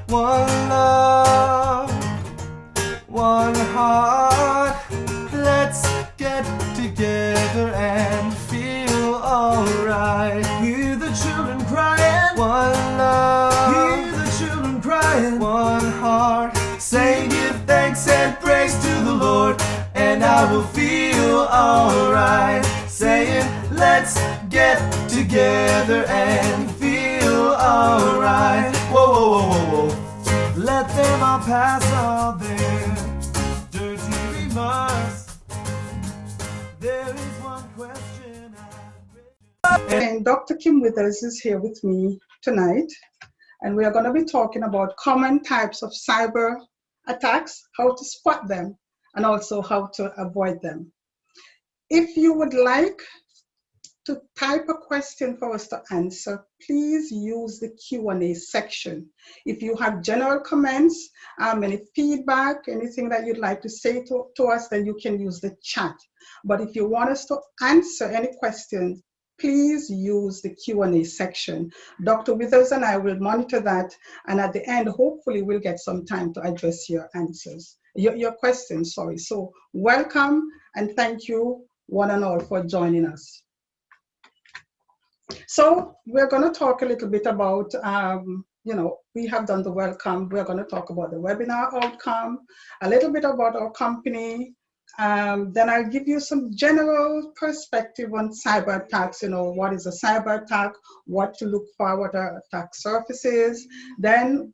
one love, one heart. Let's get together and feel alright. Hear the children crying, one love. Hear the children crying, one heart. Say give thanks and praise to the Lord, and I will feel alright. Saying let's get together and feel alright. Whoa, whoa, whoa, whoa, whoa. Let them all pass all their dirty remarks. There is one question And Dr. Kim Withers is here with me tonight, and we are going to be talking about common types of cyber attacks, how to spot them, and also how to avoid them. If you would like to type a question for us to answer, please use the Q&A section. If you have general comments, any feedback, anything that you'd like to say to us, then you can use the chat. But if you want us to answer any questions, please use the Q&A section. Dr. Withers and I will monitor that, and at the end, hopefully we'll get some time to address your answers, your questions, sorry. So welcome, and thank you one and all for joining us. So we're going to talk a little bit about, we have done the welcome. We're going to talk about the webinar outcome, a little bit about our company. Then I'll give you some general perspective on cyber attacks, what is a cyber attack, what to look for, what are attack surfaces. Then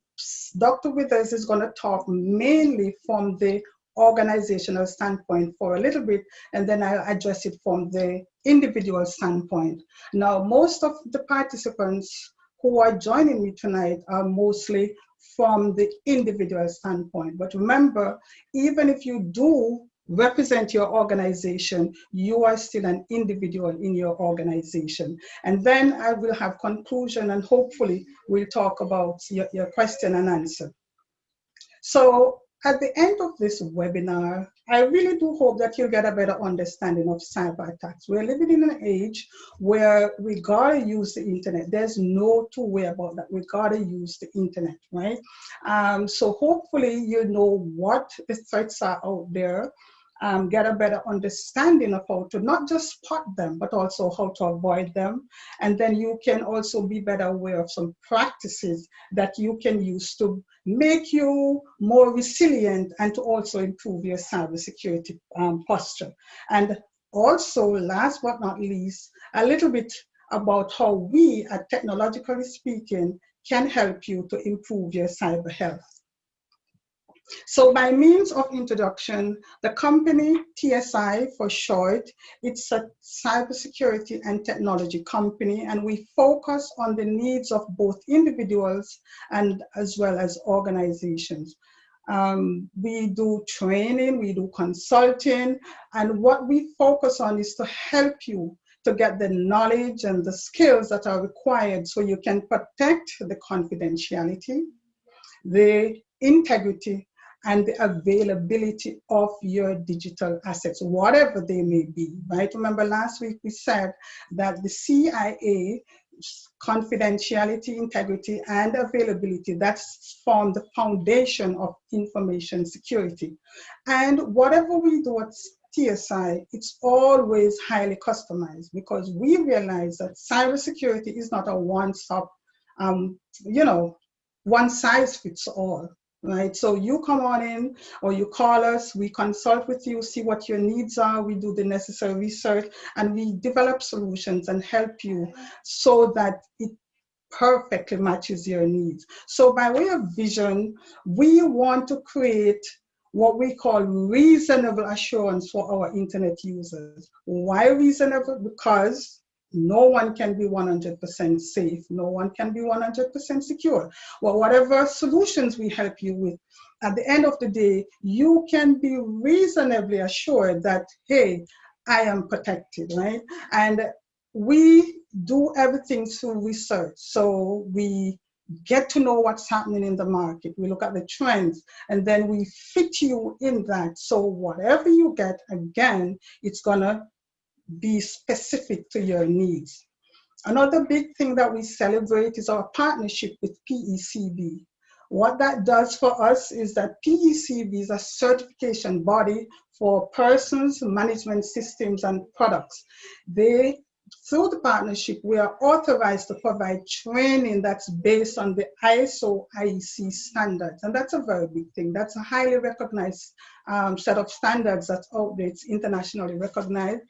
Dr. Withers is going to talk mainly from the organizational standpoint for a little bit, and then I'll address it from the individual standpoint. Now, most of the participants who are joining me tonight are mostly from the individual standpoint. But remember, even if you do represent your organization, you are still an individual in your organization. And then I will have conclusion, and hopefully we'll talk about your question and answer. So at the end of this webinar, I really do hope that you'll get a better understanding of cyber attacks. We're living in an age where we gotta use the internet. There's no two way about that. We gotta use the internet, right? So hopefully you know what the threats are out there, get a better understanding of how to not just spot them, but also how to avoid them. And then you can also be better aware of some practices that you can use to make you more resilient and to also improve your cybersecurity posture. And also, last but not least, a little bit about how we, at Technologically Speaking, can help you to improve your cyber health. So by means of introduction, the company, TSI for short, it's a cybersecurity and technology company, and we focus on the needs of both individuals and as well as organizations. We do training, we do consulting, and what we focus on is to help you to get the knowledge and the skills that are required so you can protect the confidentiality, the integrity, and the availability of your digital assets, whatever they may be, right? Remember last week we said that the CIA, confidentiality, integrity, and availability, that's formed the foundation of information security. And whatever we do at TSI, it's always highly customized because we realize that cybersecurity is not a one-stop, one size fits all. Right, so you come on in or you call us, we consult with you, see what your needs are, we do the necessary research, and we develop solutions and help you so that it perfectly matches your needs. So by way of vision, we want to create what we call reasonable assurance for our internet users. Why reasonable? Because no one can be 100% safe. No one can be 100% secure. Well, whatever solutions we help you with, at the end of the day, you can be reasonably assured that, hey, I am protected, right? And we do everything through research. So we get to know what's happening in the market. We look at the trends, and then we fit you in that. So whatever you get, again, it's gonna be specific to your needs. Another big thing that we celebrate is our partnership with PECB. What that does for us is that PECV is a certification body for persons, management systems, and products. Through the partnership, we are authorized to provide training that's based on the ISO IEC standards. And that's a very big thing. That's a highly recognized set of standards that's out there. It's internationally recognized.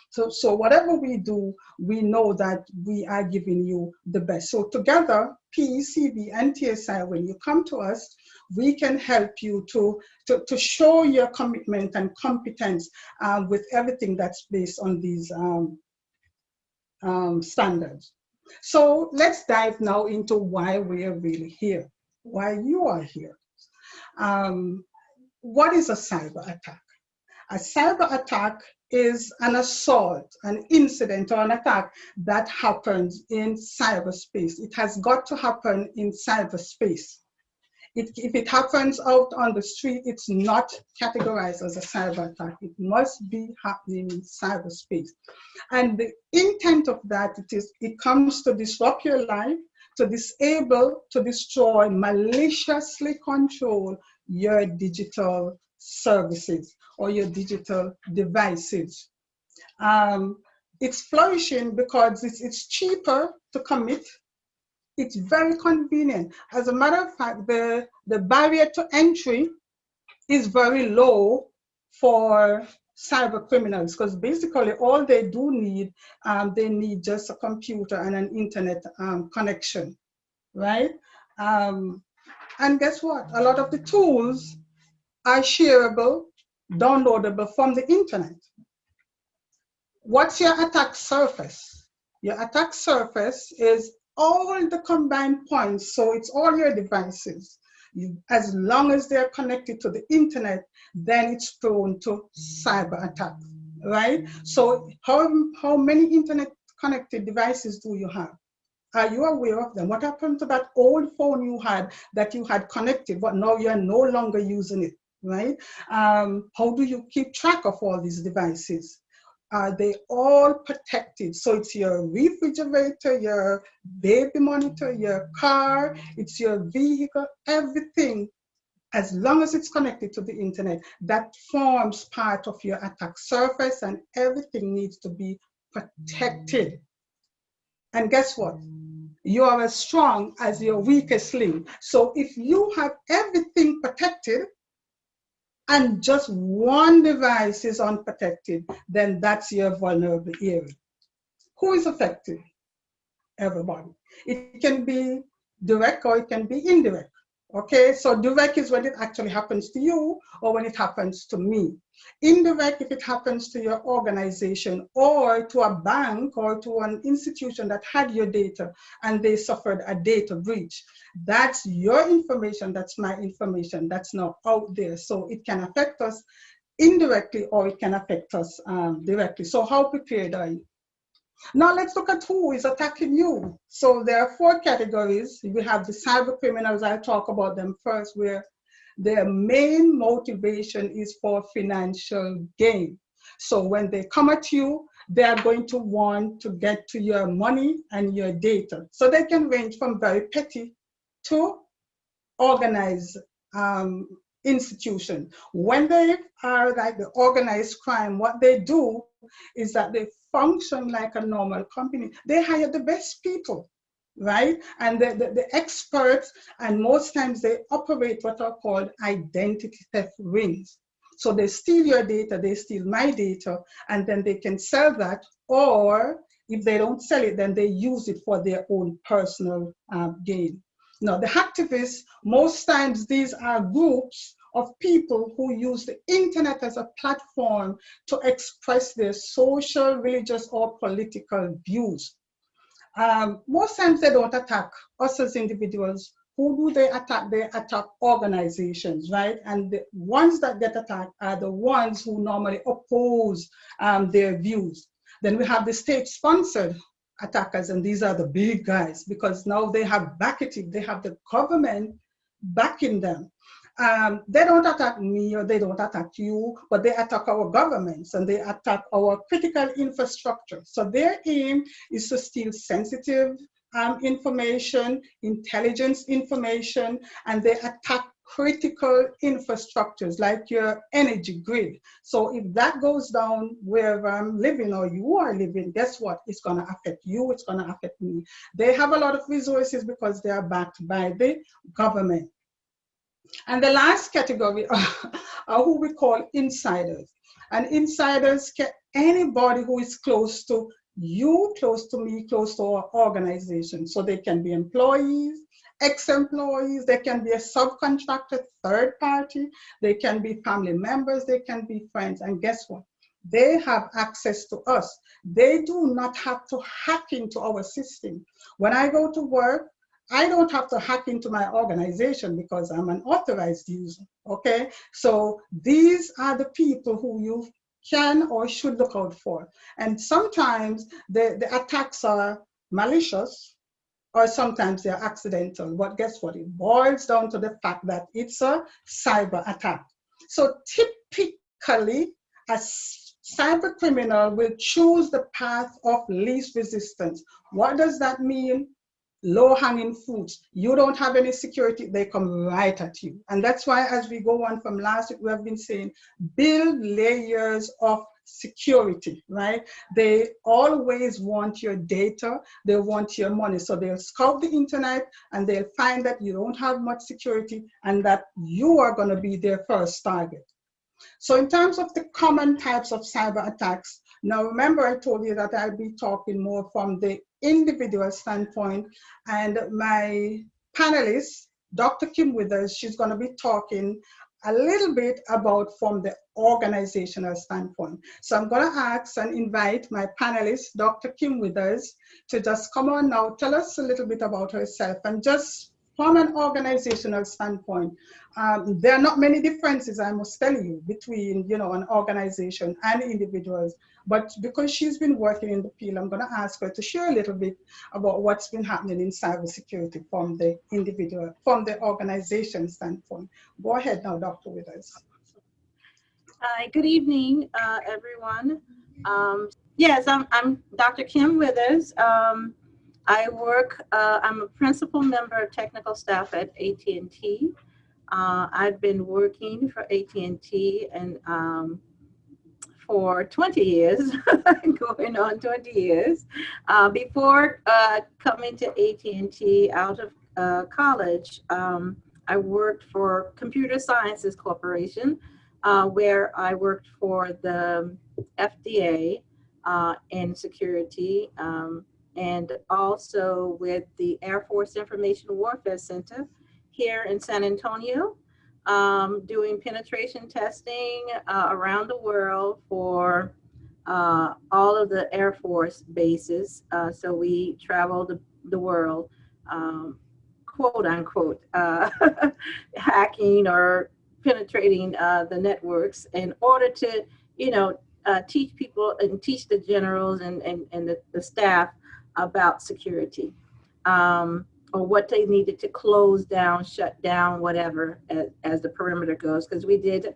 So whatever we do, we know that we are giving you the best. So together, PECV and TSI, when you come to us, we can help you to show your commitment and competence with everything that's based on these standards. So let's dive now into why we are really here, why you are here. What is a cyber attack? A cyber attack is an assault, an incident, or an attack that happens in cyberspace. It has got to happen in cyberspace. If it happens out on the street, it's not categorized as a cyber attack. It must be happening in cyberspace. And the intent of that, it comes to disrupt your life, to disable, to destroy, maliciously control your digital services or your digital devices. It's flourishing because it's cheaper to commit. It's very convenient. As a matter of fact, the barrier to entry is very low for cyber criminals because basically all they do need, they need just a computer and an internet connection, right? And guess what? A lot of the tools are shareable, downloadable from the internet. What's your attack surface? Your attack surface is all the combined points, so it's all your devices. As long as they're connected to the internet, then it's prone to cyber attack, right? So how many internet connected devices do you have? Are you aware of them? What happened to that old phone you had that you had connected, but now you're no longer using it, right? How do you keep track of all these devices? Are they all protected? So it's your refrigerator, your baby monitor, your car, it's your vehicle, everything, as long as it's connected to the internet, that forms part of your attack surface and everything needs to be protected. And guess what? You are as strong as your weakest link. So if you have everything protected, and just one device is unprotected, then that's your vulnerable area. Who is affected? Everybody. It can be direct or it can be indirect. Okay, so direct is when it actually happens to you or when it happens to me. Indirect if it happens to your organization or to a bank or to an institution that had your data and they suffered a data breach. That's your information, that's my information, that's now out there. So it can affect us indirectly or it can affect us directly. So how prepared are you? Now let's look at who is attacking you. So there are 4 categories. We have the cyber criminals. I'll talk about them first, where their main motivation is for financial gain. So when they come at you, they are going to want to get to your money and your data. So they can range from very petty to organized institution. When they are like the organized crime, what they do is that they function like a normal company. They hire the best people, right? And the experts, and most times they operate what are called identity theft rings. So they steal your data, they steal my data, and then they can sell that, or if they don't sell it, then they use it for their own personal gain. Now, the hacktivists, most times these are groups of people who use the internet as a platform to express their social, religious, or political views. Most times they don't attack us as individuals. Who do they attack? They attack organizations, right? And the ones that get attacked are the ones who normally oppose their views. Then we have the state-sponsored attackers, and these are the big guys because now they have backing, they have the government backing them. They don't attack me or they don't attack you, but they attack our governments and they attack our critical infrastructure. So their aim is to steal sensitive information, intelligence information, and they attack critical infrastructures like your energy grid. So if that goes down wherever I'm living or you are living, guess what? It's going to affect you, it's going to affect me. They have a lot of resources because they are backed by the government. And the last category are who we call insiders. And insiders can anybody who is close to you, close to me, close to our organization. So they can be employees, ex-employees, they can be a subcontractor, third party, they can be family members, they can be friends. And guess what? They have access to us. They do not have to hack into our system. When I go to work, I don't have to hack into my organization because I'm an authorized user, okay? So these are the people who you can or should look out for. And sometimes the attacks are malicious or sometimes they're accidental. But guess what? It boils down to the fact that it's a cyber attack. So typically, a cyber criminal will choose the path of least resistance. What does that mean? Low-hanging fruits. You don't have any security, they come right at you. And that's why as we go on from last week, we have been saying, build layers of security, right? They always want your data, they want your money. So they'll scout the internet and they'll find that you don't have much security and that you are going to be their first target. So in terms of the common types of cyber attacks, now remember I told you that I'll be talking more from the individual standpoint, and my panelist, Dr. Kim Withers, she's going to be talking a little bit about from the organizational standpoint. So I'm going to ask and invite my panelist, Dr. Kim Withers, to just come on now, tell us a little bit about herself, and just from an organizational standpoint, there are not many differences, I must tell you, between an organization and individuals. But because she's been working in the field, I'm going to ask her to share a little bit about what's been happening in cybersecurity from the individual, from the organization standpoint. Go ahead now, Dr. Withers. Hi, good evening, everyone. Yes, I'm Dr. Kim Withers. I'm a principal member of technical staff at AT&T. I've been working for AT&T and for 20 years, going on 20 years. Before coming to AT&T out of college, I worked for Computer Sciences Corporation, where I worked for the FDA in security, and also with the Air Force Information Warfare Center here in San Antonio, doing penetration testing around the world for all of the Air Force bases. So we traveled the world, quote unquote, hacking or penetrating the networks in order to, teach people and teach the generals and the staff about security, or what they needed to close down, shut down, whatever, as the perimeter goes, because we did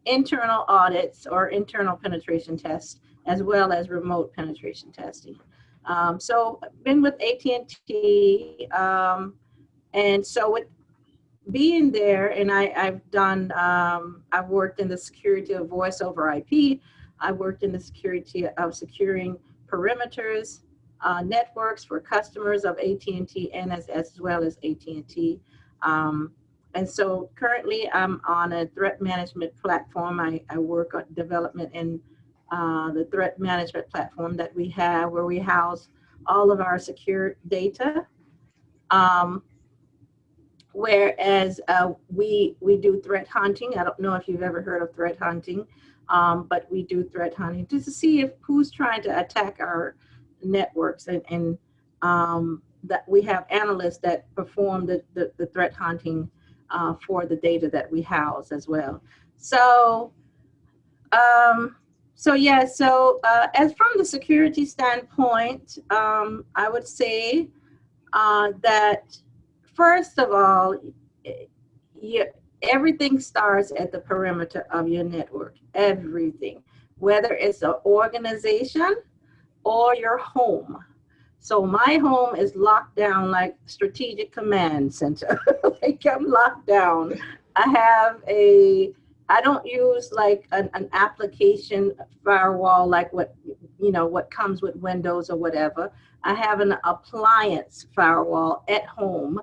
internal audits or internal penetration tests, as well as remote penetration testing. So I've been with AT&T, and so with being there, and I've worked in the security of voice over IP. I worked in the security of securing perimeters, networks for customers of AT&T and as well as AT&T. And so currently I'm on a threat management platform. I work on development in the threat management platform that we have, where we house all of our secure data. Whereas we do threat hunting. I don't know if you've ever heard of threat hunting, but we do threat hunting just to see who's trying to attack our networks, and that we have analysts that perform the threat hunting for the data that we house as well. So as from the security standpoint, I would say that first of all, everything starts at the perimeter of your network. Everything, whether it's an organization or your home. So my home is locked down like strategic command center. Like I'm locked down. I don't use like an application firewall like what comes with Windows or whatever. I have an appliance firewall at home.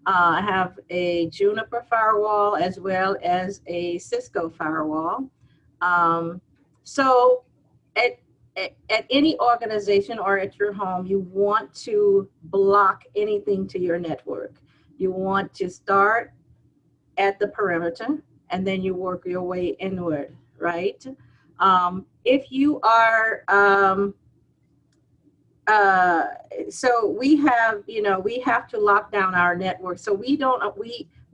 I have a Juniper firewall as well as a Cisco firewall. So at any organization or at your home, you want to block anything to your network. You want to start at the perimeter and then you work your way inward, right? If you are, so we have to lock down our network. So we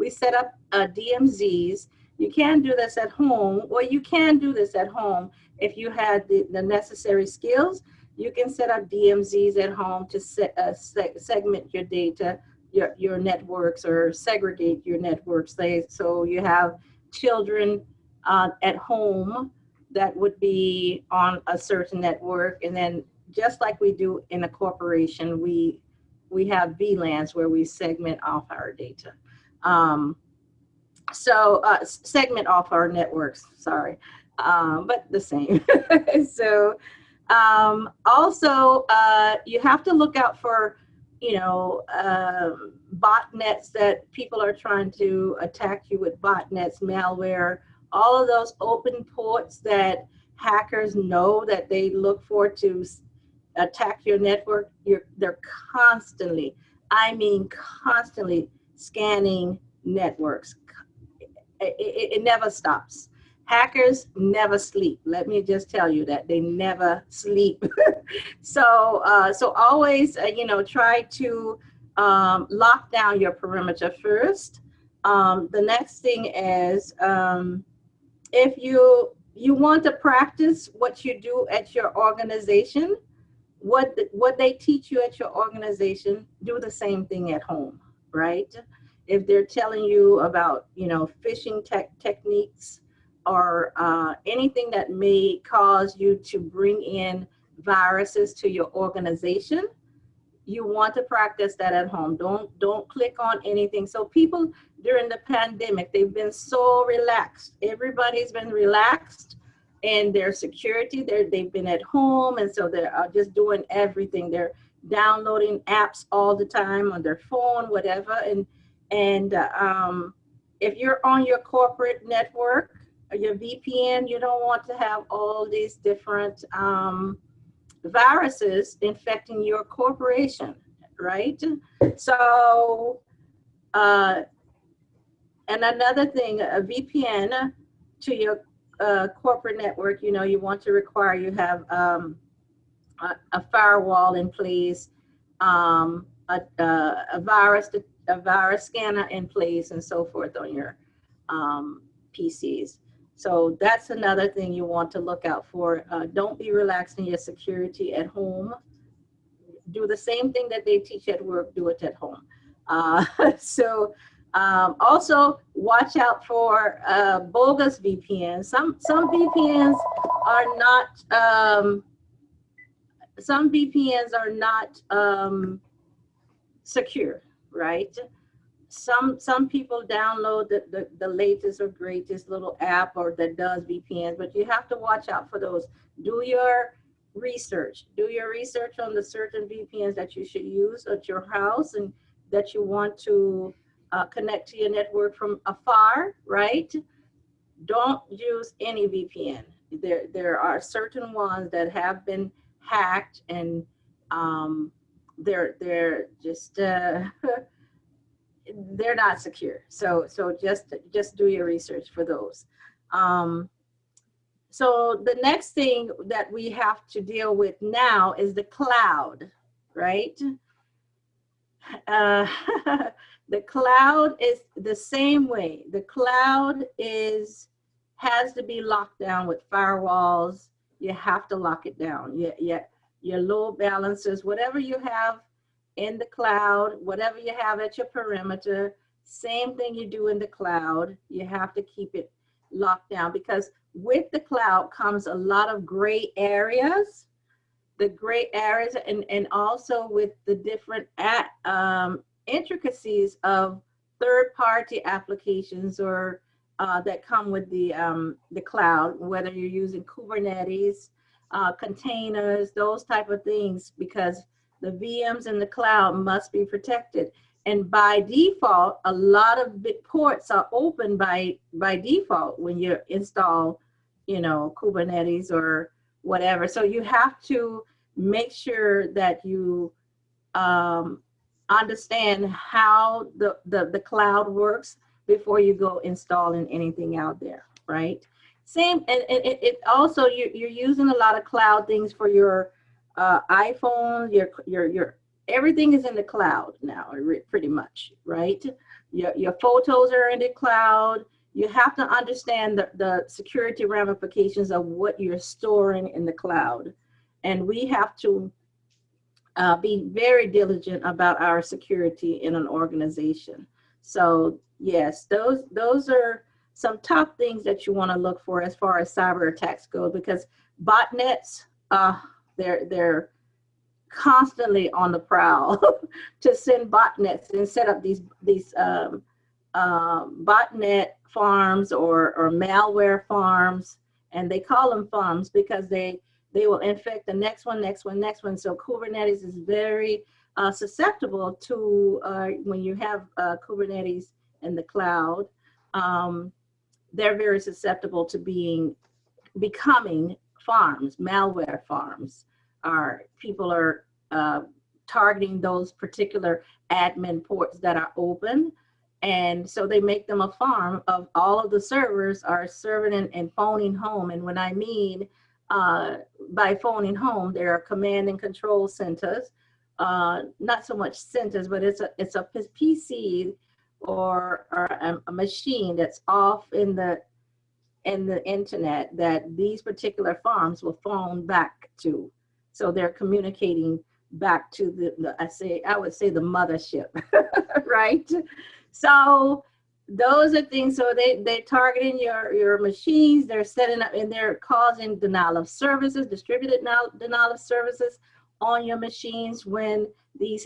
set up DMZs. You can do this at home, or you can do this at home if you had the necessary skills. You can set up DMZs at home to segment your data, your networks, or segregate your networks. So you have children at home that would be on a certain network, and then just like we do in a corporation, we have VLANs where we segment off our data. Segment off our networks, sorry, but the same. So also you have to look out for botnets, that people are trying to attack you with botnets, malware, all of those open ports that hackers know that they look for to attack your network. They're constantly, I mean constantly scanning networks. It never stops. Hackers never sleep. Let me just tell you that they never sleep. So always, try to lock down your perimeter first. The next thing is, if you want to practice what you do at your organization, what they teach you at your organization, do the same thing at home, right? If they're telling you about, phishing techniques, or anything that may cause you to bring in viruses to your organization, you want to practice that at home. Don't click on anything. So people during the pandemic, they've been so relaxed. Everybody's been relaxed in their security. They've been at home, and so they're just doing everything. They're downloading apps all the time on their phone, whatever. And if you're on your corporate network, your VPN, you don't want to have all these different viruses infecting your corporation, right? So, and another thing, a VPN to your corporate network, you want to require you have a firewall in place, a virus scanner in place, and so forth on your PCs. So that's another thing you want to look out for. Don't be relaxed in your security at home. Do the same thing that they teach at work, do it at home. Also watch out for bogus VPNs. Some VPNs are not secure, right? Some people download the latest or greatest little app or that does VPNs, but you have to watch out for those. Do your research. Do your research on the certain VPNs that you should use at your house and that you want to connect to your network from afar, right? Don't use any VPN. There are certain ones that have been hacked, and they're just they're not secure. So just do your research for those. So the next thing that we have to deal with now is the cloud, right? The cloud is the same way. The cloud has to be locked down with firewalls. You have to lock it down. Your load balancers, whatever you have in the cloud, whatever you have at your perimeter, same thing you do in the cloud. You have to keep it locked down, because with the cloud comes a lot of gray areas the gray areas, and also with the different intricacies of third-party applications or that come with the cloud, whether you're using Kubernetes, containers, those type of things, because the VMs in the cloud must be protected. And by default, a lot of ports are open by default when you install, you know, Kubernetes or whatever. So you have to make sure that you understand how the cloud works before you go installing anything out there, right? Same, and it also, you're using a lot of cloud things for your iPhone, your everything is in the cloud now, pretty much, right? Your photos are in the cloud. You have to understand the security ramifications of what you're storing in the cloud. And we have to be very diligent about our security in an organization. So yes, those are some top things that you want to look for as far as cyber attacks go, because botnets, they're constantly on the prowl to send botnets and set up these botnet farms or malware farms, and they call them farms because they will infect the next one. So Kubernetes is very susceptible to when you have Kubernetes in the cloud. They're very susceptible to becoming farms, malware farms. People are targeting those particular admin ports that are open. And so they make them a farm of all of the servers are serving and phoning home. And when I mean by phoning home, there are command and control centers, not so much centers, but it's a PC or a machine that's off in the internet that these particular farms will phone back to. So they're communicating back to I would say the mothership, right? So those are things. So they're targeting your machines. They're setting up and they're causing denial of services, distributed denial of services on your machines when these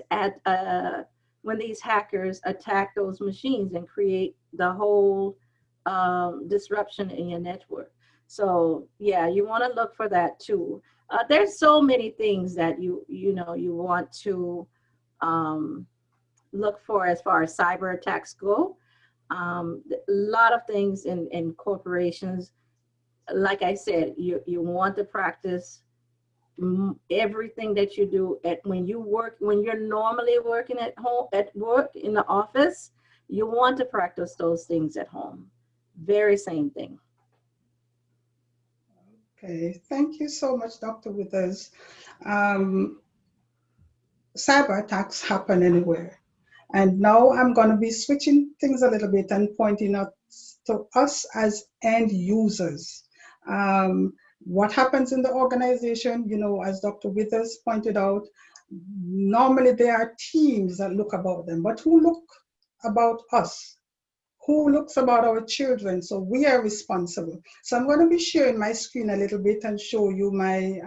hackers attack those machines and create the whole disruption in your network. So yeah, you want to look for that too. There's so many things that you want to look for as far as cyber attacks go. A lot of things in corporations, like I said, you want to practice everything that you do when you're normally working at home, at work in the office. You want to practice those things at home. Very same thing. Okay, thank you so much, Dr. Withers. Cyber attacks happen anywhere. And now I'm going to be switching things a little bit and pointing out to us as end users. What happens in the organization, as Dr. Withers pointed out, normally there are teams that look about them, but who look about us? Who looks about our children? So we are responsible. So I'm going to be sharing my screen a little bit and show you my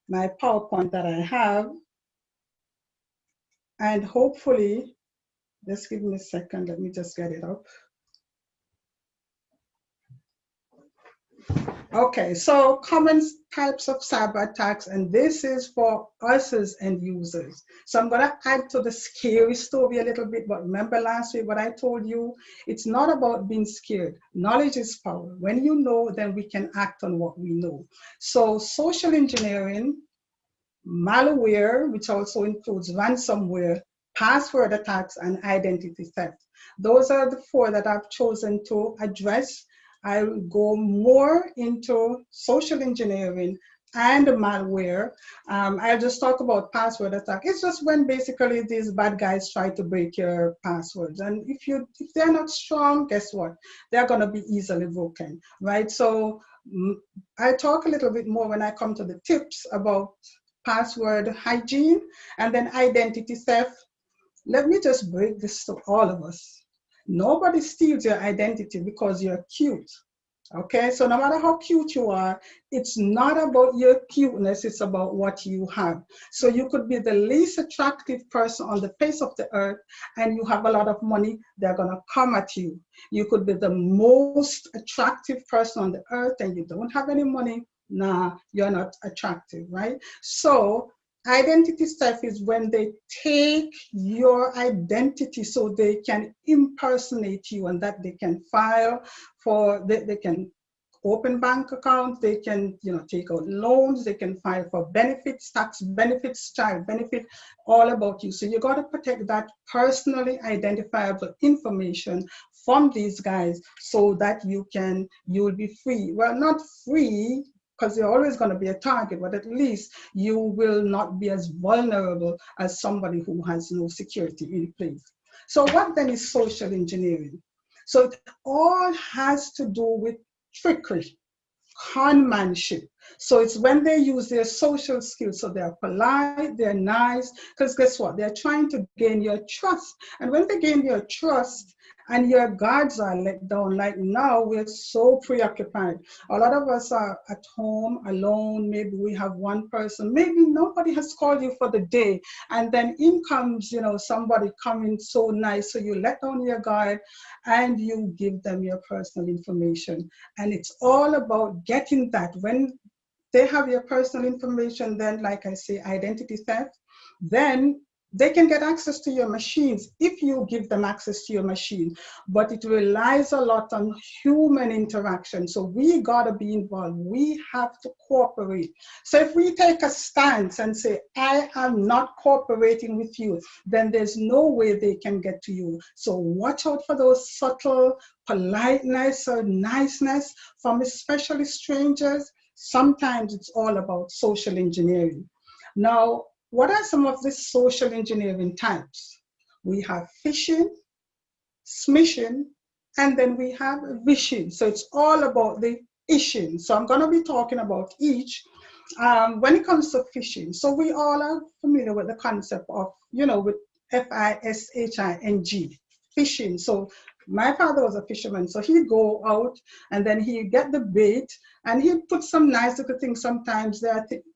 my PowerPoint that I have. And hopefully, just give me a second, let me just get it up. Okay, so common types of cyber attacks, and this is for us as end users. So I'm going to add to the scary story a little bit, but remember last week what I told you, it's not about being scared. Knowledge is power. When you know, then we can act on what we know. So social engineering, malware, which also includes ransomware, password attacks, and identity theft. Those are the four that I've chosen to address. I will go more into social engineering and malware. I'll just talk about password attack. It's just when basically these bad guys try to break your passwords. And if they're not strong, guess what? They're going to be easily broken, right? So I talk a little bit more when I come to the tips about password hygiene and then identity theft. Let me just break this to all of us. Nobody steals your identity because you're cute. Okay, so no matter how cute you are, it's not about your cuteness, it's about what you have. So you could be the least attractive person on the face of the earth and you have a lot of money, they're gonna come at you. You could be the most attractive person on the earth and you don't have any money, nah, you're not attractive, right? So identity theft is when they take your identity so they can impersonate you and that they can file for they can open bank accounts, they can take out loans, they can file for benefits, tax benefits, child benefit, all about you. So you got to protect that personally identifiable information from these guys so that you'll be free. Well, not free because you're always going to be a target, but at least you will not be as vulnerable as somebody who has no security in place. So what then is social engineering? So it all has to do with trickery, conmanship. So it's when they use their social skills. So they're polite, they're nice, because guess what? They're trying to gain your trust. And when they gain your trust and your guards are let down, like now we're so preoccupied. A lot of us are at home alone. Maybe we have one person. Maybe nobody has called you for the day. And then in comes, somebody coming so nice. So you let down your guard and you give them your personal information. And it's all about getting that. When they have your personal information, then like I say, identity theft, then they can get access to your machines if you give them access to your machine. But it relies a lot on human interaction. So we gotta be involved. We have to cooperate. So if we take a stance and say, I am not cooperating with you, then there's no way they can get to you. So watch out for those subtle politeness or niceness from especially strangers. Sometimes it's all about social engineering. Now, what are some of the social engineering types? We have phishing, smishing, and then we have vishing. So it's all about the ishing. So I'm going to be talking about each. When it comes to phishing, so we all are familiar with the concept of, with Fishing, phishing. So my father was a fisherman, so he'd go out and then he'd get the bait and he'd put some nice little things. Sometimes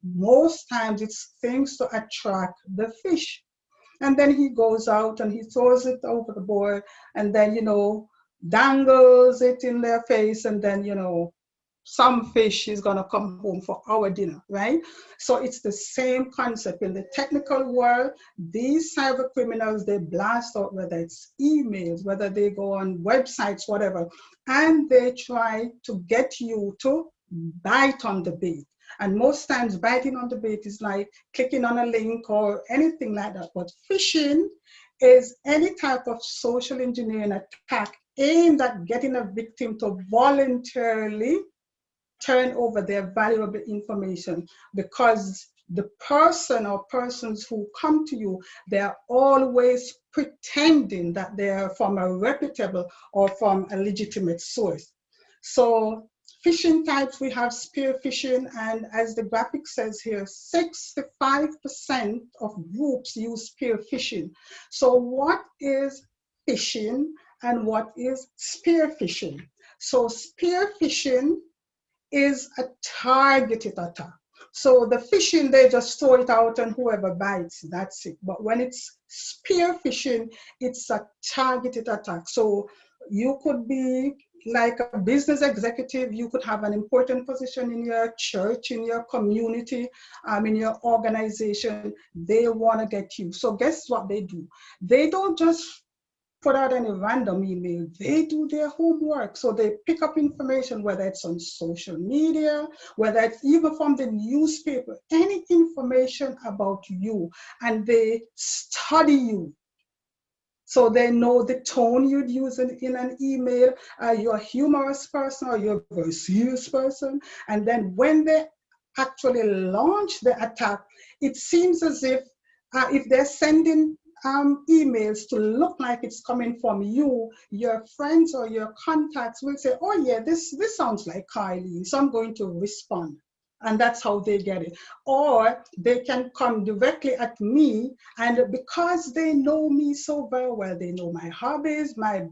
most times it's things to attract the fish. And then he goes out and he throws it over the board and then, dangles it in their face and then, some fish is going to come home for our dinner, right? So it's the same concept. In the technical world, these cyber criminals, they blast out, whether it's emails, whether they go on websites, whatever, and they try to get you to bite on the bait. And most times biting on the bait is like clicking on a link or anything like that. But phishing is any type of social engineering attack aimed at getting a victim to voluntarily turn over their valuable information, because the person or persons who come to you, they're always pretending that they're from a reputable or from a legitimate source. So phishing types, we have spear phishing, and as the graphic says here, 65% of groups use spear phishing. So what is phishing and what is spear phishing? So spear phishing is a targeted attack. So the phishing, they just throw it out and whoever bites, that's it. But when it's spear phishing, it's a targeted attack. So you could be like a business executive, you could have an important position in your church, in your community, in your organization. They want to get you. So guess what they do? They don't just put out any random email. They do their homework. So they pick up information, whether it's on social media, whether it's even from the newspaper, any information about you, and they study you. So they know the tone you'd use in an email. You're a humorous person or you're a very serious person. And then when they actually launch the attack, it seems as if they're sending emails to look like it's coming from you, your friends or your contacts will say, oh yeah, this sounds like Carlene, so I'm going to respond. And that's how they get it. Or they can come directly at me, and because they know me so very well, they know my hobbies, my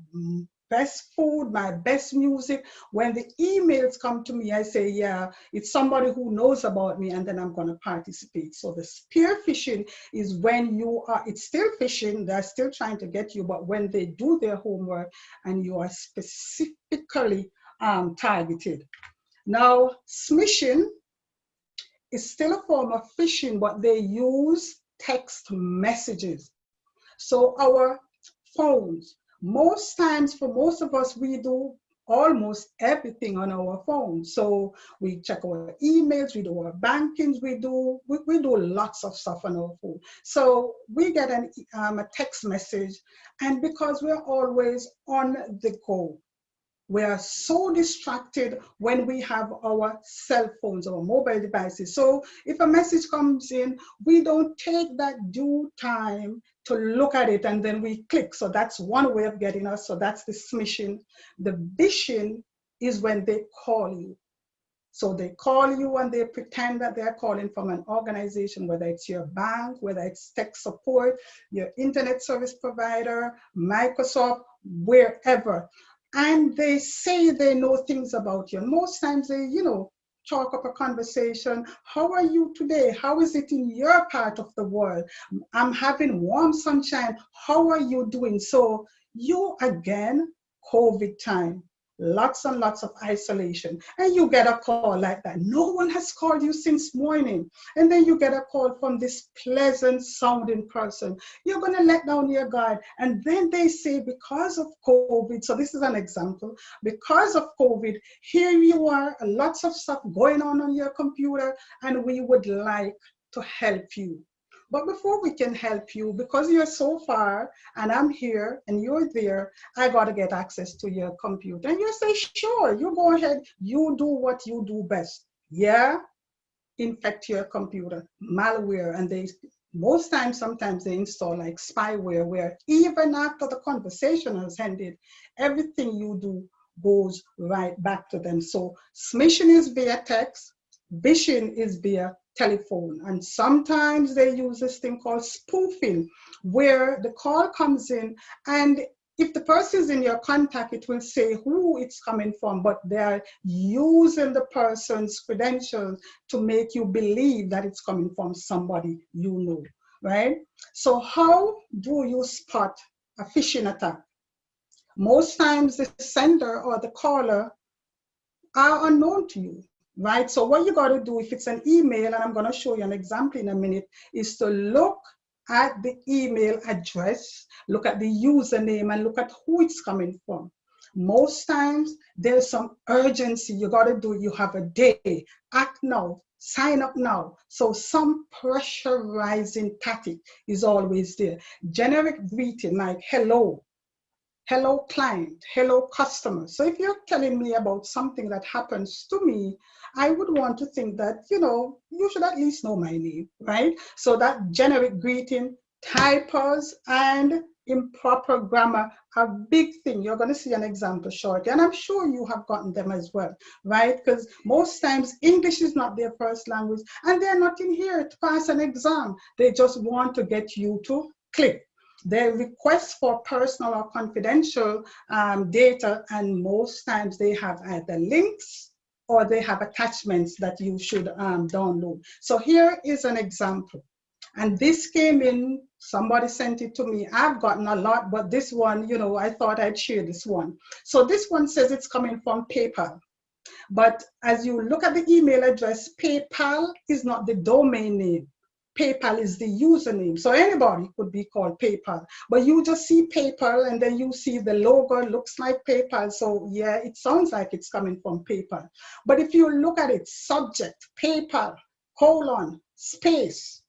best food, my best music. When the emails come to me, I say, yeah, it's somebody who knows about me, and then I'm going to participate. So the spear phishing is when you are, it's still phishing, they're still trying to get you, but when they do their homework and you are specifically targeted. Now, smishing is still a form of phishing, but they use text messages. So our phones, most times for most of us, we do almost everything on our phone. So we check our emails, we do our bankings, we do lots of stuff on our phone. So we get a text message, and because we're always on the go, we are so distracted when we have our cell phones, our mobile devices. So if a message comes in, we don't take that due time to look at it, and then we click. So that's one way of getting us. So that's the smishing. The phishing is when they call you. So they call you and they pretend that they're calling from an organization, whether it's your bank, whether it's tech support, your internet service provider, Microsoft, wherever. And they say they know things about you. Most times they, chalk up a conversation. How are you today? How is it in your part of the world? I'm having warm sunshine. How are you doing? So you, again, COVID time, lots and lots of isolation. And you get a call like that. No one has called you since morning. And then you get a call from this pleasant sounding person. You're going to let down your guard. And then they say, because of COVID, so this is an example, because of COVID, here you are, lots of stuff going on your computer, and we would like to help you. But before we can help you, because you're so far and I'm here and you're there, I got to get access to your computer. And you say, sure, you go ahead, you do what you do best. Yeah, infect your computer, malware, and most times, sometimes they install like spyware, where even after the conversation has ended, everything you do goes right back to them. So smishing is via text, phishing is via telephone, and sometimes they use this thing called spoofing, where the call comes in, and if the person is in your contact, it will say who it's coming from, but they're using the person's credentials to make you believe that it's coming from somebody you know, right? So how do you spot a phishing attack? Most times the sender or the caller are unknown to you, right? So what you got to do, if it's an email, and I'm going to show you an example in a minute, is to look at the email address, look at the username, and look at who it's coming from. Most times there's some urgency you got to do. You have a day, act now, sign up now. So some pressurizing tactic is always there. Generic greeting like hello, hello client, hello customer. So if you're telling me about something that happens to me, I would want to think that, you should at least know my name, right? So that generic greeting, typos, and improper grammar are a big thing. You're going to see an example shortly, and I'm sure you have gotten them as well, right? Because most times English is not their first language, and they're not in here to pass an exam. They just want to get you to click. They request for personal or confidential data, and most times they have either links or they have attachments that you should download. So here is an example. And this came in, somebody sent it to me. I've gotten a lot, but this one, I thought I'd share this one. So this one says it's coming from PayPal. But as you look at the email address, PayPal is not the domain name. PayPal is the username. So anybody could be called PayPal, but you just see PayPal and then you see the logo looks like PayPal. So yeah, it sounds like it's coming from PayPal. But if you look at it, subject, PayPal, : space,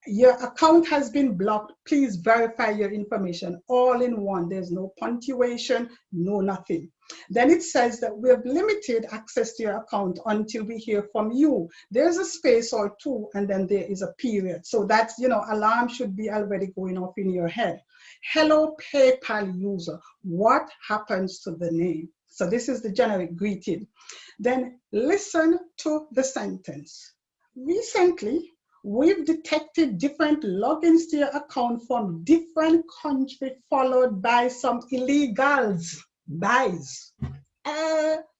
your account has been blocked. Please verify your information, all in one. There's no punctuation, no nothing. Then it says that we have limited access to your account until we hear from you. There's a space or two, and then there is a period. So that's, alarm should be already going off in your head. Hello, PayPal user. What happens to the name? So this is the generic greeting. Then listen to the sentence. Recently, we've detected different logins to your account from different countries, followed by some illegals. buys.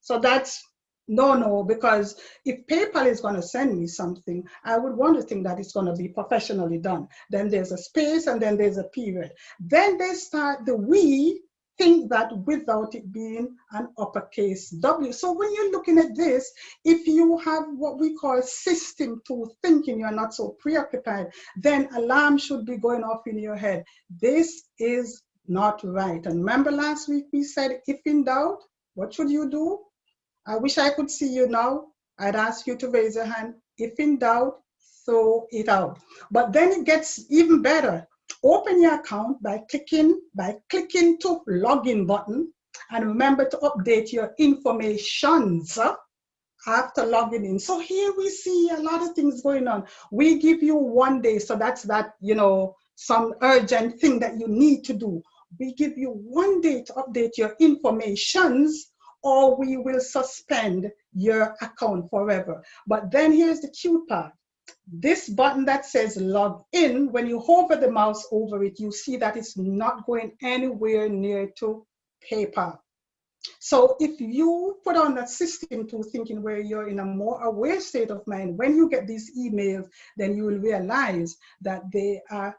So that's no, because if PayPal is going to send me something, I would want to think that it's going to be professionally done. Then there's a space and then there's a period. Then they start the we think that without it being an uppercase W. So when you're looking at this, if you have what we call system to thinking, you're not so preoccupied, then alarm should be going off in your head. This is not right. And remember last week we said, if in doubt, what should you do? I wish I could see you now. I'd ask you to raise your hand. If in doubt, throw it out. But then it gets even better. Open your account by clicking to login button, and remember to update your informations after logging in. So here we see a lot of things going on. We give you 1 day, so that's that, some urgent thing that you need to do. We give you 1 day to update your informations, or we will suspend your account forever. But then here's the cute part. This button that says log in, when you hover the mouse over it, you see that it's not going anywhere near to PayPal. So if you put on that system to thinking where you're in a more aware state of mind, when you get these emails, then you will realize that they are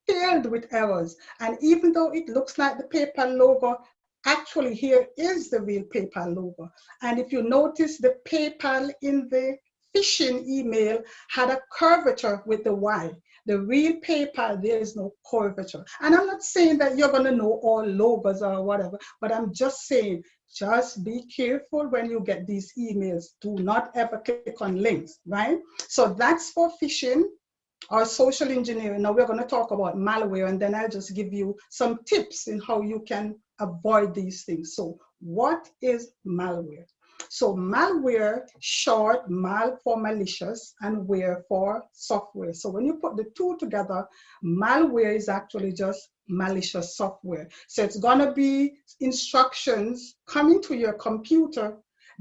filled with errors. And even though it looks like the PayPal logo, actually here is the real PayPal logo. And if you notice, the PayPal in the phishing email had a curvature with the Y. The real PayPal, there is no curvature. And I'm not saying that you're going to know all logos or whatever, but I'm just saying, just be careful when you get these emails. Do not ever click on links, right? So that's for phishing or social engineering. Now we're going to talk about malware, and then I'll just give you some tips in how you can avoid these things. So what is malware? So malware, short, mal for malicious and ware for software. So when you put the two together, malware is actually just malicious software. So it's going to be instructions coming to your computer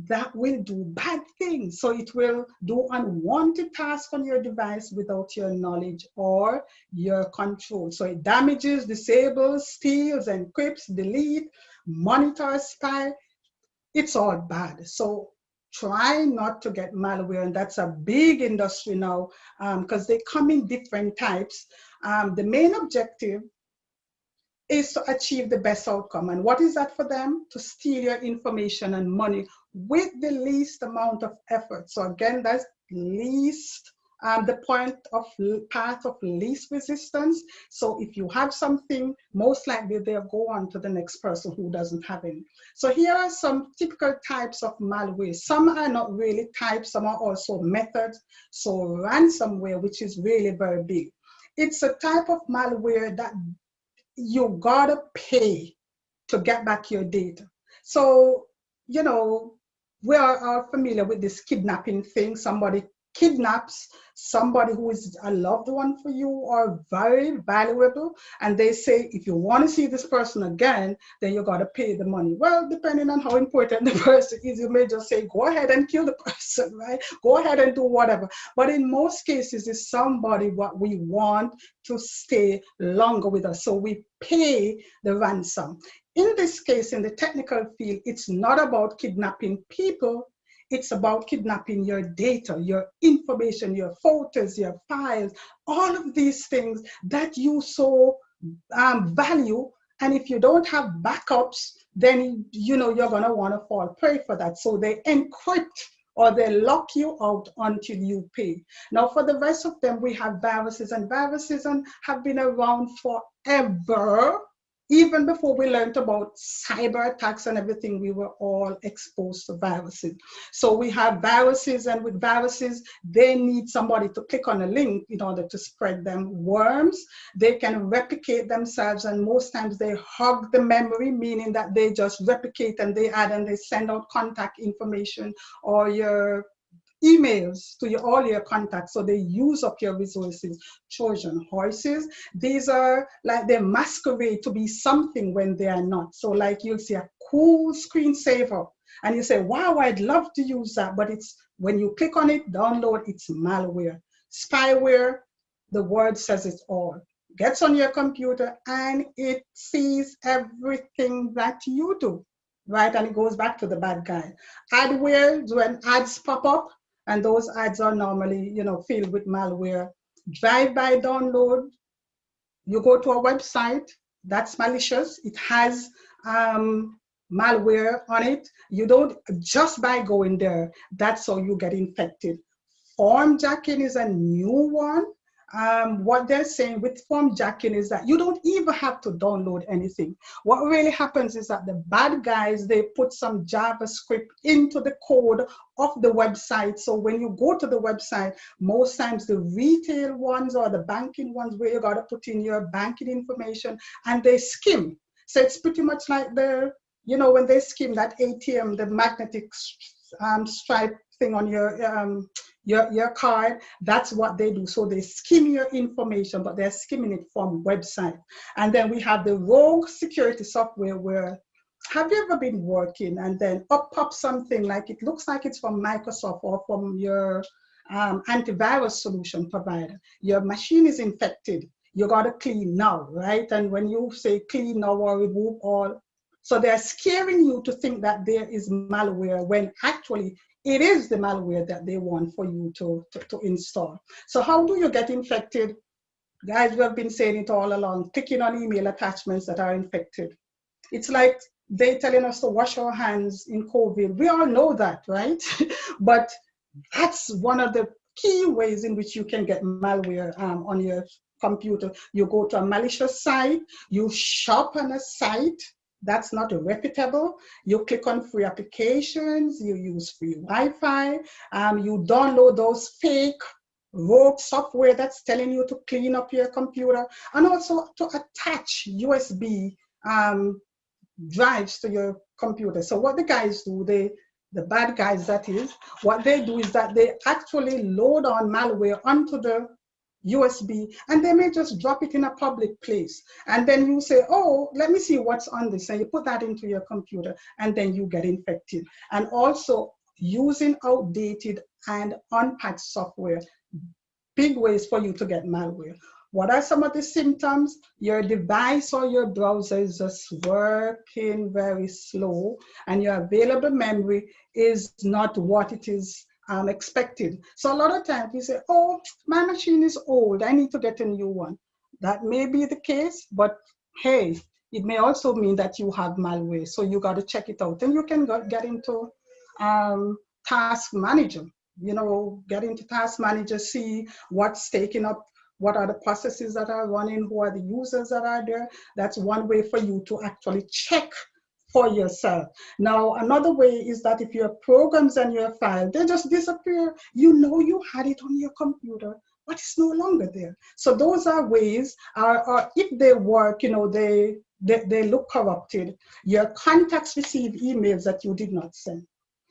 that will do bad things. So it will do unwanted tasks on your device without your knowledge or your control. So it damages, disables, steals, encrypts, delete, monitors, spy. It's all bad. So try not to get malware, and that's a big industry now because they come in different types. The main objective is to achieve the best outcome. And what is that for them? To steal your information and money with the least amount of effort. So again, that's least, the point of path of least resistance. So if you have something, most likely they'll go on to the next person who doesn't have any. So here are some typical types of malware. Some are not really types, some are also methods. So ransomware, which is really very big. It's a type of malware that you gotta pay to get back your data. So, we are familiar with this kidnapping thing. Somebody kidnaps somebody who is a loved one for you or very valuable, and they say, if you want to see this person again, then you got to pay the money. Well, depending on how important the person is, you may just say, go ahead and kill the person, right? Go ahead and do whatever. But in most cases, it's somebody what we want to stay longer with us. So we pay the ransom. In this case, in the technical field, it's not about kidnapping people. It's about kidnapping your data, your information, your photos, your files, all of these things that you so value. And if you don't have backups, then you're going to want to fall prey for that. So they encrypt or they lock you out until you pay. Now, for the rest of them, we have viruses, and viruses have been around forever. Even before we learned about cyber attacks and everything, we were all exposed to viruses. So we have viruses, and with viruses, they need somebody to click on a link in order to spread them. Worms, they can replicate themselves, and most times they hog the memory, meaning that they just replicate and they add and they send out contact information or your emails to all your contacts, so they use up your resources. Trojan horses, these are like they masquerade to be something when they are not. So like you'll see a cool screensaver and you say, wow, I'd love to use that, but it's when you click on it, download, it's malware. Spyware, the word says it all. gets on your computer and it sees everything that you do, right? And it goes back to the bad guy. Adware is when ads pop up, and those ads are normally, filled with malware. Drive-by download, you go to a website that's malicious, it has malware on it. You don't, just by going there, that's how you get infected. Form jacking is a new one. What they're saying with form jacking is that you don't even have to download anything. What really happens is that the bad guys, they put some JavaScript into the code of the website. So when you go to the website, most times the retail ones or the banking ones where you got to put in your banking information, and they skim. So it's pretty much like when they skim that ATM, the magnetic stripe thing on your card, that's what they do. So they skim your information, but they're skimming it from website. And then we have the rogue security software where, have you ever been working and then up pops something like it looks like it's from Microsoft or from your antivirus solution provider. Your machine is infected. You got to clean now, right? And when you say clean now or remove all, so they're scaring you to think that there is malware when actually it is the malware that they want for you to install. So how do you get infected? Guys, we have been saying it all along, clicking on email attachments that are infected. It's like they telling us to wash our hands in COVID. We all know that, right? But that's one of the key ways in which you can get malware on your computer. You go to a malicious site, you shop on a site that's not reputable, you click on free applications, you use free Wi-Fi, you download those fake rogue software that's telling you to clean up your computer, and also to attach USB drives to your computer. So what the guys do, the bad guys that is, what they do is that they actually load on malware onto the USB, and they may just drop it in a public place. And then you say, oh, let me see what's on this. And you put that into your computer, and then you get infected. And also using outdated and unpatched software, big ways for you to get malware. What are some of the symptoms? Your device or your browser is just working very slow, and your available memory is not what it is expected. So a lot of times we say, oh, my machine is old, I need to get a new one. That may be the case, but hey, it may also mean that you have malware. So you got to check it out. And you can get into Task Manager. Get into Task Manager, see what's taking up, what are the processes that are running, who are the users that are there. That's one way for you to actually check for yourself. Now, another way is that if your programs and your file, they just disappear, you had it on your computer, but it's no longer there. So those are ways, or if they work, they look corrupted. Your contacts receive emails that you did not send.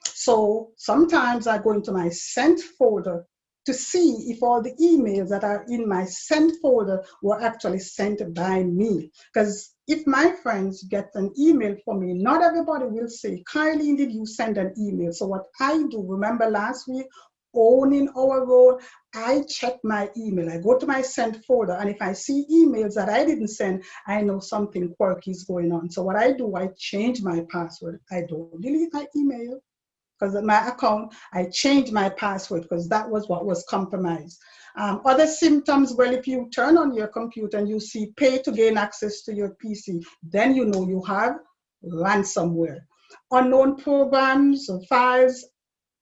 So sometimes I go into my sent folder to see if all the emails that are in my sent folder were actually sent by me. Because if my friends get an email from me, not everybody will say, Carlene, did you send an email? So what I do, remember last week, owning our role, I check my email. I go to my sent folder, and if I see emails that I didn't send, I know something quirky is going on. So what I do, I change my password. I don't delete my email. Because my account, I changed my password because that was what was compromised. Other symptoms, well, if you turn on your computer and you see pay to gain access to your PC, then you know you have ransomware. Unknown programs or files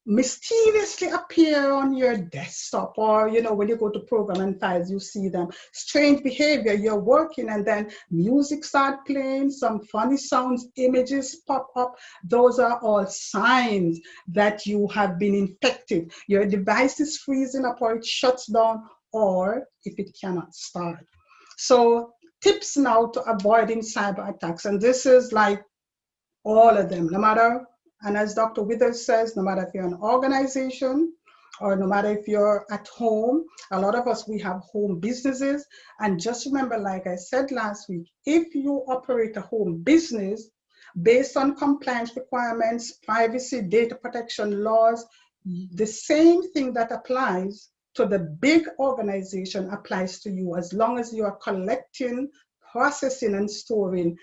mysteriously appear on your desktop, or when you go to program and files, you see them. Strange behavior, you're working and then music start playing, some funny sounds, images pop up. Those are all signs that you have been infected. Your device is freezing up, or it shuts down, or if it cannot start. So tips now to avoiding cyber attacks, and this is like all of them, no matter. And as Dr. Withers says, no matter if you're an organization or no matter if you're at home, a lot of us, we have home businesses. And just remember, like I said last week, if you operate a home business based on compliance requirements, privacy, data protection laws, the same thing that applies to the big organization applies to you as long as you are collecting, processing, and storing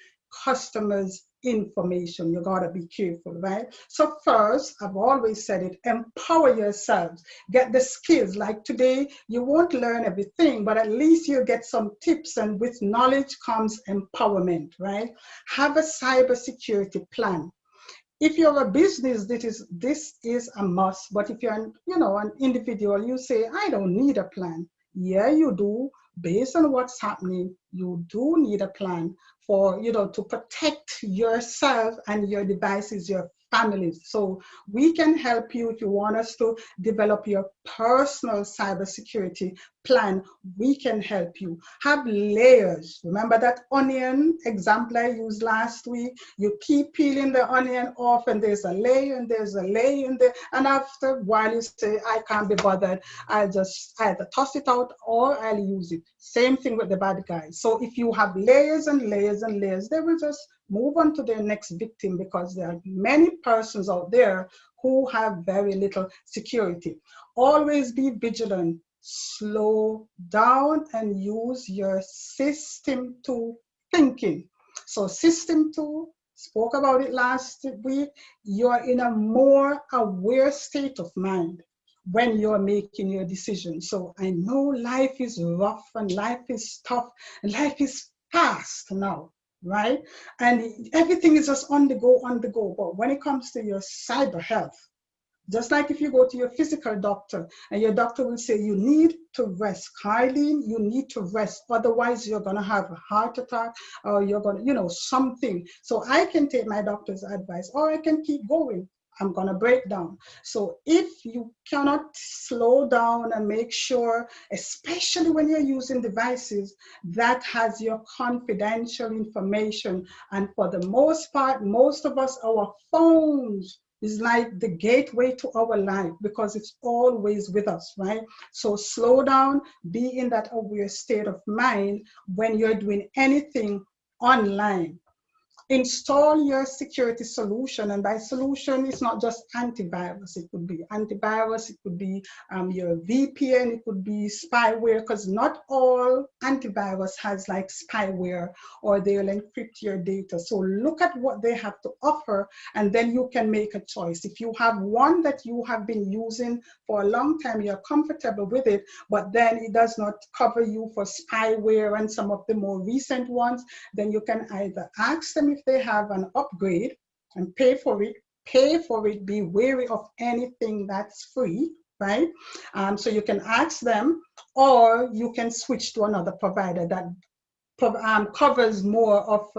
customers' information. You gotta be careful, right? So first, I've always said it, empower yourselves. Get the skills. Like today, you won't learn everything, but at least you get some tips, and with knowledge comes empowerment, right? Have a cybersecurity plan. If you're a business, this is a must. But if you're an individual, you say, I don't need a plan. Yeah, you do. Based on what's happening, you do need a plan for to protect yourself and your devices, your families. So we can help you. If you want us to develop your personal cybersecurity plan, we can help you. Have layers. Remember that onion example I used last week? You keep peeling the onion off, and there's a layer, and there's a layer in there, and after a while you say, I can't be bothered, I'll just either toss it out or I'll use it. Same thing with the bad guys. So if you have layers and layers and layers, they will just move on to their next victim, because there are many persons out there who have very little security. Always be vigilant. Slow down and use your system 2 thinking. So system 2, spoke about it last week. You're in a more aware state of mind when you're making your decisions. So I know life is rough and life is tough and life is fast now, right? And everything is just on the go. But when it comes to your cyber health, just like if you go to your physical doctor and your doctor will say, you need to rest. Carlene, you need to rest. Otherwise, you're going to have a heart attack, or you're going to, something. So I can take my doctor's advice, or I can keep going. I'm going to break down. So if you cannot slow down and make sure, especially when you're using devices that has your confidential information, and for the most part, most of us, our phones is like the gateway to our life, because it's always with us, right? So slow down, be in that aware state of mind when you're doing anything online. Install your security solution, and by solution, it's not just antivirus. It could be antivirus, it could be your VPN, it could be spyware, because not all antivirus has like spyware, or they'll encrypt your data. So look at what they have to offer, and then you can make a choice. If you have one that you have been using for a long time, you're comfortable with it, but then it does not cover you for spyware and some of the more recent ones, then you can either ask them if they have an upgrade and pay for it. Be wary of anything that's free, right? So you can ask them, or you can switch to another provider that covers more of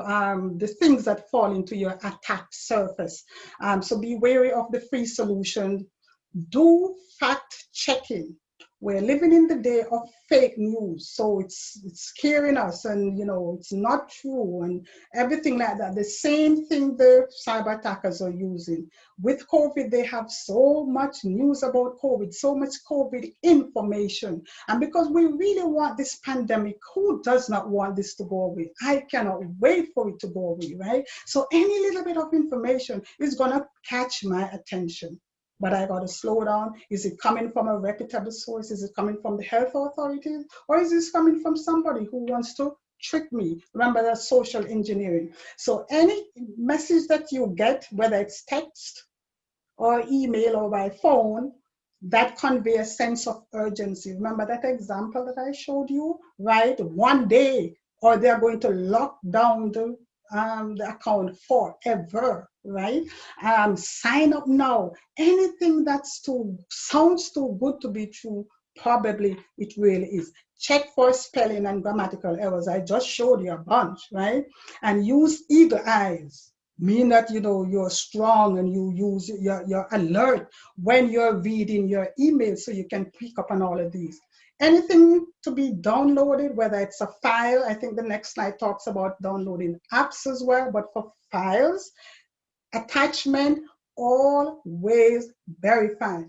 the things that fall into your attack surface. So be wary of the free solution. Do fact checking. We're living in the day of fake news, so it's scaring us, and it's not true and everything like that. The same thing the cyber attackers are using. With COVID, they have so much news about COVID, so much COVID information. And because we really want this pandemic, who does not want this to go away? I cannot wait for it to go away, right? So any little bit of information is gonna catch my attention. But I got to slow down. Is it coming from a reputable source? Is it coming from the health authorities? Or is this coming from somebody who wants to trick me? Remember, that's social engineering. So any message that you get, whether it's text or email or by phone, that convey a sense of urgency. Remember that example that I showed you, right? One day, or they're going to lock down the account forever, right? Sign up now. Anything that's sounds too good to be true, probably it really is. Check for spelling and grammatical errors. I just showed you a bunch, right? And use eagle eyes. Mean that you're strong and you're alert when you're reading your email, so you can pick up on all of these. Anything to be downloaded, whether it's a file, I think the next slide talks about downloading apps as well, but for files, attachment, always verify.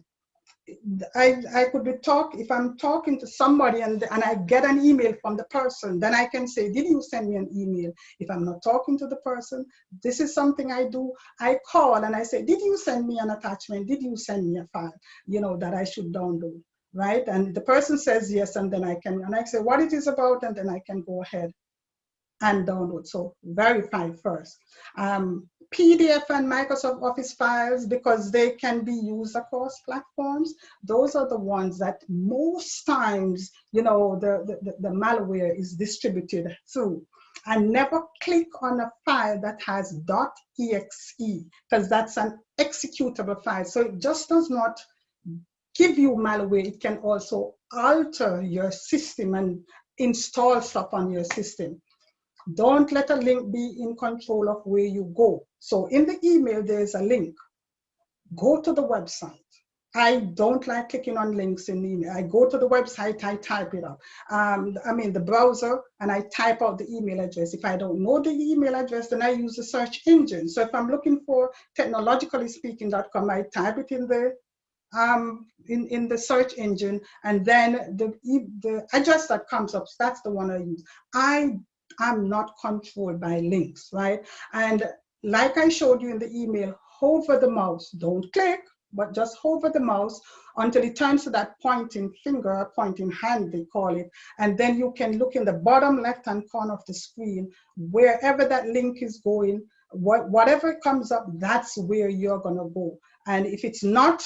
I could be if I'm talking to somebody and I get an email from the person, then I can say, did you send me an email? If I'm not talking to the person, this is something I do. I call and I say, did you send me an attachment? Did you send me a file, that I should download? right? And the person says yes, and then I say what it is about, and then I can go ahead and download. So verify first. PDF and Microsoft Office files, because they can be used across platforms, those are the ones that most times, you know, the malware is distributed through. And never click on a file that has .exe, because that's an executable file. So it just does not give you malware. It can also alter your system and install stuff on your system. Don't let a link be in control of where you go. So in the email, there's a link. Go to the website. I don't like clicking on links in email. I go to the website, I type it up. The browser, and I type out the email address. If I don't know the email address, then I use the search engine. So if I'm looking for technologicallyspeaking.com, I type it in the in the search engine, and then the address that comes up, that's the one I use. I'm not controlled by links, right? And like I showed you in the email, hover the mouse, don't click, but just hover the mouse until it turns to that pointing finger, pointing hand, they call it. And then you can look in the bottom left-hand corner of the screen, wherever that link is going, whatever comes up, that's where you're gonna go. And if it's not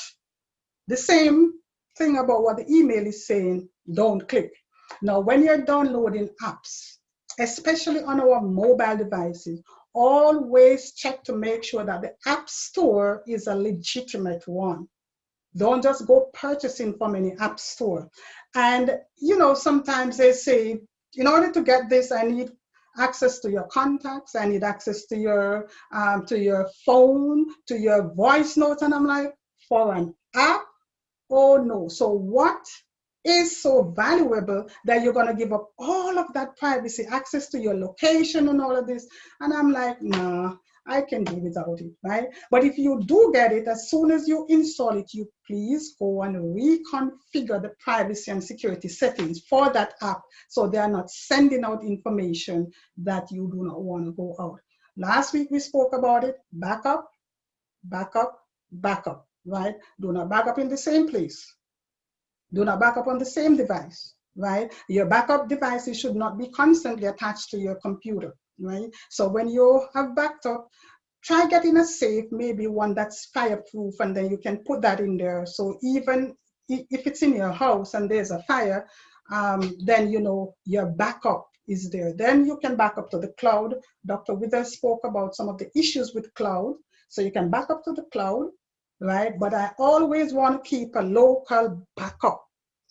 the same thing about what the email is saying, don't click. Now, when you're downloading apps, especially on our mobile devices, always check to make sure that the app store is a legitimate one. Don't just go purchasing from any app store. And, you know, sometimes they say, in order to get this, I need access to your contacts, I need access to your phone, to your voice notes. And I'm like, for an app? Oh no. So what is so valuable that you're going to give up all of that privacy, access to your location and all of this? And I'm like, nah, I can do without it, right? But if you do get it, as soon as you install it, you please go and reconfigure the privacy and security settings for that app, so they are not sending out information that you do not want to go out. Last week we spoke about it. Backup, backup, backup, right? Do not back up in the same place. Do not back up on the same device, right? Your backup devices should not be constantly attached to your computer, right? So when you have backed up, try getting a safe, maybe one that's fireproof, and then you can put that in there. So even if it's in your house and there's a fire, then you know your backup is there. Then you can back up to the cloud. Dr. Withers spoke about some of the issues with cloud. So you can back up to the cloud, right? But I always want to keep a local backup.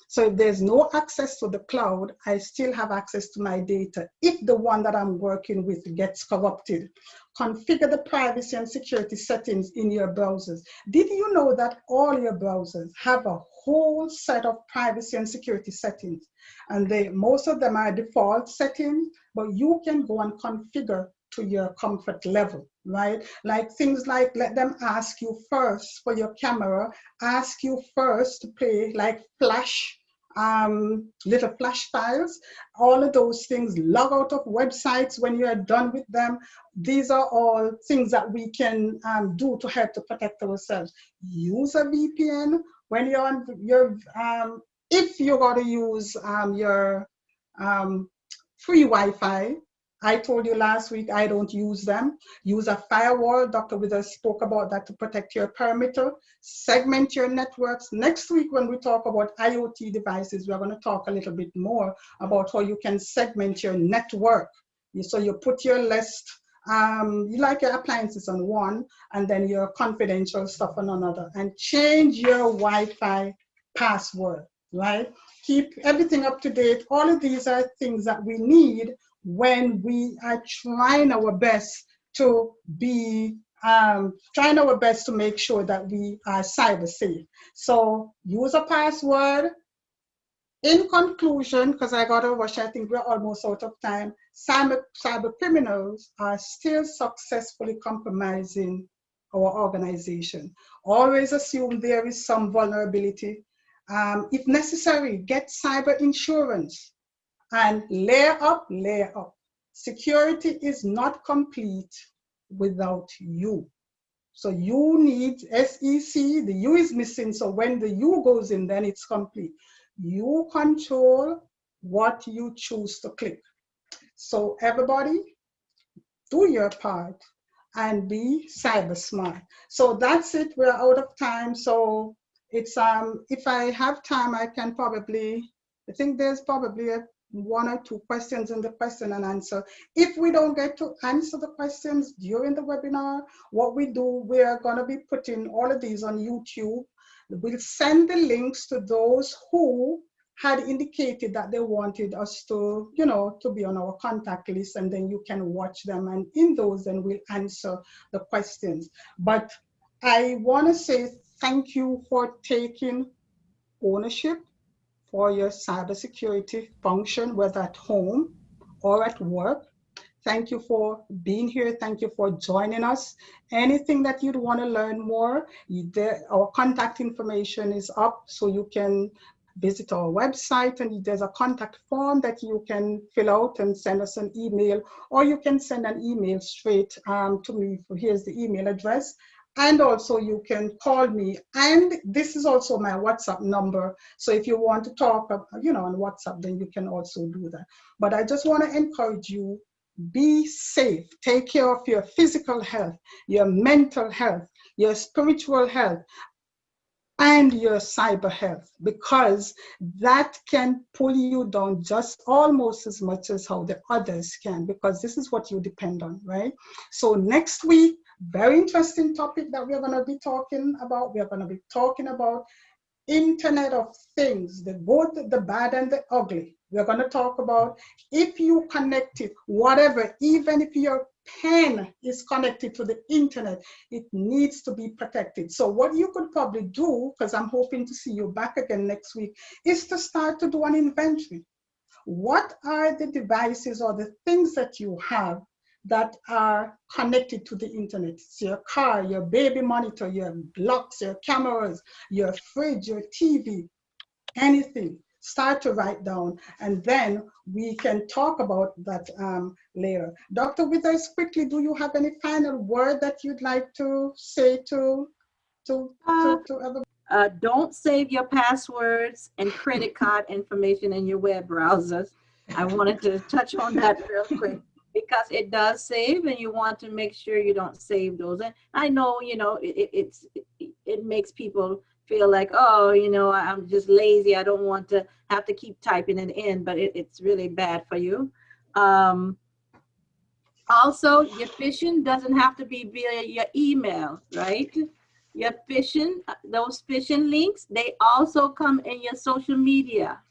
So if there's no access to the cloud, I still have access to my data if the one that I'm working with gets corrupted. Configure the privacy and security settings in your browsers. Did you know that all your browsers have a whole set of privacy and security settings? And most of them are default settings, but you can go and configure to your comfort level, right? Like things like, let them ask you first for your camera, ask you first to play like flash, little flash files, all of those things, log out of websites when you are done with them. These are all things that we can do to help to protect ourselves. Use a VPN when you're on your, if you're going to use your free Wi-Fi. I told you last week, I don't use them. Use a firewall. Dr. Withers spoke about that to protect your perimeter. Segment your networks. Next week, when we talk about IoT devices, we're going to talk a little bit more about how you can segment your network. So you put your list, you like your appliances on one, and then your confidential stuff on another, and change your Wi-Fi password, right? Keep everything up to date. All of these are things that we need when we are trying our best to be, trying our best to make sure that we are cyber safe. So use a password. In conclusion, because I got to rush, I think we're almost out of time, cyber criminals are still successfully compromising our organization. Always assume there is some vulnerability. If necessary, get cyber insurance. And layer up, layer up. Security is not complete without you. So you need SEC, the U is missing. So when the U goes in, then it's complete. You control what you choose to click. So everybody, do your part and be cyber smart. So that's it. We're out of time. So it's if I have time, I can probably, I think there's probably one or two questions in the question and answer. If we don't get to answer the questions during the webinar, what we do, we're going to be putting all of these on YouTube. We'll send the links to those who had indicated that they wanted us to, you know, to be on our contact list, and then you can watch them, and in those then we'll answer the questions. But I want to say thank you for taking ownership for your cybersecurity function, whether at home or at work. Thank you for being here. Thank you for joining us. Anything that you'd want to learn more, our contact information is up, so you can visit our website, and there's a contact form that you can fill out and send us an email, or you can send an email straight to me. Here's the email address. And also you can call me, and this is also my WhatsApp number. So if you want to talk, you know, on WhatsApp, then you can also do that. But I just want to encourage you, be safe, take care of your physical health, your mental health, your spiritual health, and your cyber health, because that can pull you down just almost as much as how the others can, because this is what you depend on, right? So next week, very interesting topic that we're going to be talking about. We're going to be talking about Internet of Things, the good, the bad, and the ugly. We're going to talk about if you connect it, whatever, even if your pen is connected to the internet, it needs to be protected. So what you could probably do, because I'm hoping to see you back again next week, is to start to do an inventory. What are the devices or the things that you have that are connected to the internet? It's your car, your baby monitor, your locks, your cameras, your fridge, your TV, anything. Start to write down, and then we can talk about that later. Dr. Withers, quickly, do you have any final word that you'd like to say to everybody? Don't save your passwords and credit card information in your web browsers. I wanted to touch on that real quick, because it does save, and you want to make sure you don't save those. And I know, you know, it makes people feel like, oh, you know, I'm just lazy, I don't want to have to keep typing it in, but it's really bad for you. Also, your phishing doesn't have to be via your email, right? Your phishing, those phishing links, they also come in your social media.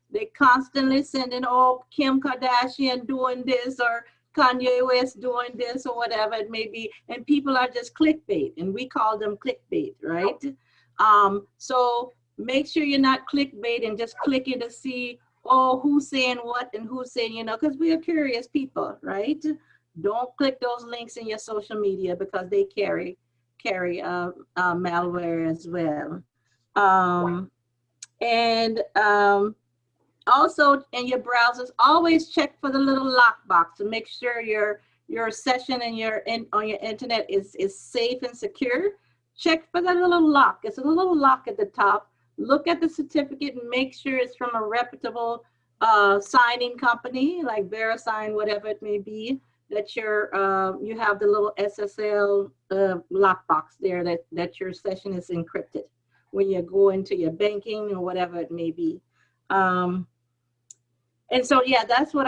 They constantly sending, oh, Kim Kardashian doing this, or Kanye West doing this, or whatever it may be, and people are just clickbait, and we call them clickbait, right? So make sure you're not clickbait and just clicking to see, oh, who's saying what and who's saying, you know, because we are curious people, right? Don't click those links in your social media, because they carry malware as well. Also in your browsers, always check for the little lockbox to make sure your session and on your internet is safe and secure. Check for that little lock. It's a little lock at the top. Look at the certificate and make sure it's from a reputable signing company like VeriSign, whatever it may be, that you have the little SSL lockbox there, that your session is encrypted when you go into your banking or whatever it may be. And so, yeah, that's what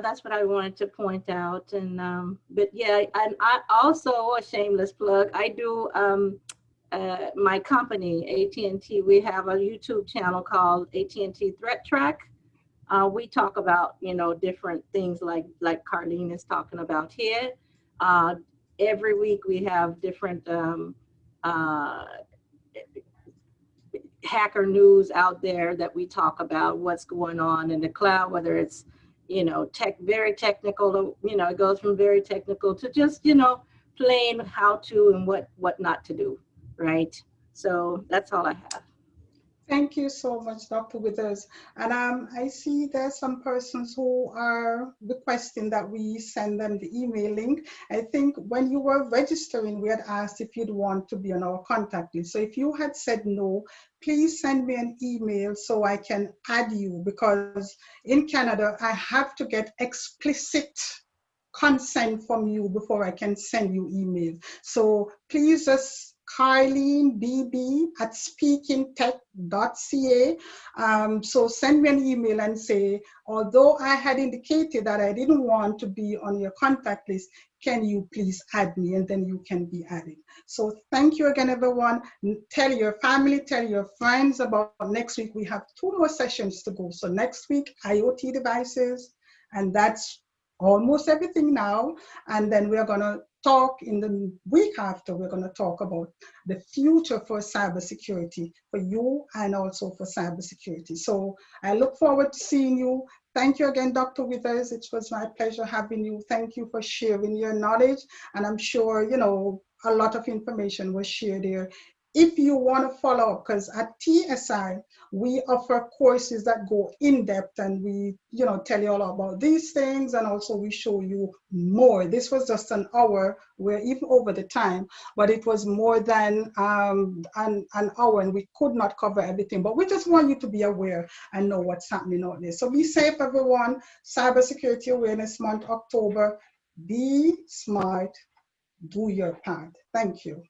that's what I wanted to point out. And but yeah, and I also, a shameless plug, I do my company AT&T. We have a YouTube channel called AT&T Threat Track. We talk about, you know, different things like Carlene is talking about here. Every week we have different hacker news out there that we talk about what's going on in the cloud, whether it's, you know, very technical, you know, it goes from very technical to just, you know, plain how to and what not to do, right? So that's all I have. Thank you so much, Dr. Withers. And I see there's some persons who are requesting that we send them the email link. I think when you were registering, we had asked if you'd want to be on our contact list. So if you had said no, please send me an email so I can add you, because in Canada, I have to get explicit consent from you before I can send you email. So please just Carlene BB at speakingtech.ca. So send me an email and say, although I had indicated that I didn't want to be on your contact list, can you please add me? And then you can be added. So thank you again, everyone. Tell your family, tell your friends about next week. We have 2 more sessions to go. So next week, IoT devices, and that's almost everything now. And then we're going to talk in the week after, we're going to talk about the future for cybersecurity for you and also for cybersecurity. So I look forward to seeing you. Thank you again, Dr. Withers. It was my pleasure having you. Thank you for sharing your knowledge. And I'm sure, you know, a lot of information was shared there. If you want to follow up, because at TSI, we offer courses that go in depth, and we, you know, tell you all about these things, and also we show you more. This was just an hour, we're even over the time, but it was more than an hour, and we could not cover everything. But we just want you to be aware and know what's happening out there. So be safe, everyone. Cybersecurity Awareness Month, October. Be smart, do your part. Thank you.